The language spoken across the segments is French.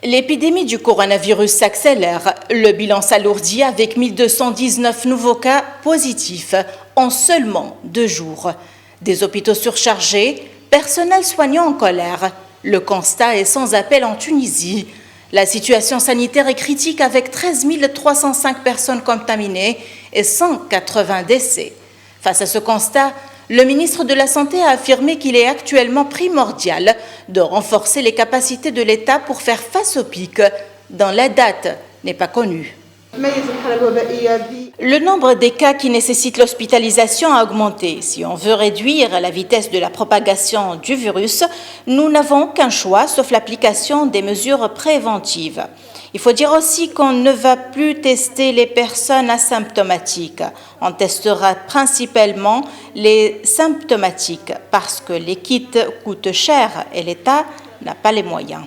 L'épidémie du coronavirus s'accélère. Le bilan s'alourdit avec 1219 nouveaux cas positifs en seulement 2 jours. Des hôpitaux surchargés, personnel soignant en colère. Le constat est sans appel en Tunisie. La situation sanitaire est critique avec 13 305 personnes contaminées et 180 décès. Face à ce constat, le ministre de la Santé a affirmé qu'il est actuellement primordial de renforcer les capacités de l'État pour faire face au pic, dont la date n'est pas connue. Le nombre des cas qui nécessitent l'hospitalisation a augmenté. Si on veut réduire la vitesse de la propagation du virus, nous n'avons qu'un choix, sauf l'application des mesures préventives. Il faut dire aussi qu'on ne va plus tester les personnes asymptomatiques. On testera principalement les symptomatiques parce que les kits coûtent cher et l'État n'a pas les moyens.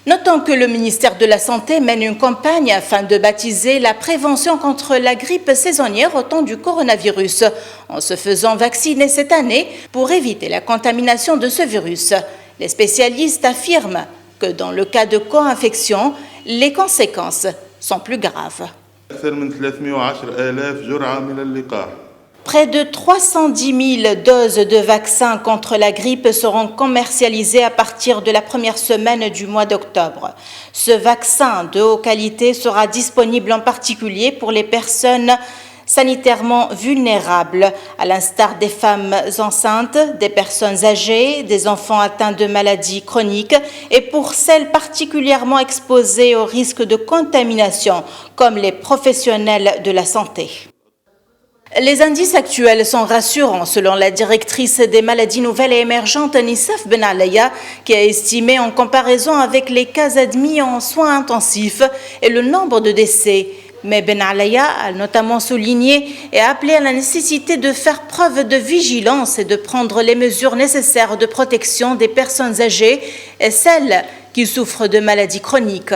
Notons que le ministère de la Santé mène une campagne afin de baptiser la prévention contre la grippe saisonnière au temps du coronavirus, en se faisant vacciner cette année pour éviter la contamination de ce virus. Les spécialistes affirment que dans le cas de co-infection, les conséquences sont plus graves. Près de 310 000 doses de vaccins contre la grippe seront commercialisées à partir de la première semaine du mois d'octobre. Ce vaccin de haute qualité sera disponible en particulier pour les personnes sanitairement vulnérables, à l'instar des femmes enceintes, des personnes âgées, des enfants atteints de maladies chroniques et pour celles particulièrement exposées au risque de contamination, comme les professionnels de la santé. Les indices actuels sont rassurants, selon la directrice des maladies nouvelles et émergentes, Nissaf Ben Alaya, qui a estimé en comparaison avec les cas admis en soins intensifs et le nombre de décès. Mais Ben Alaya a notamment souligné et appelé à la nécessité de faire preuve de vigilance et de prendre les mesures nécessaires de protection des personnes âgées et celles qui souffrent de maladies chroniques.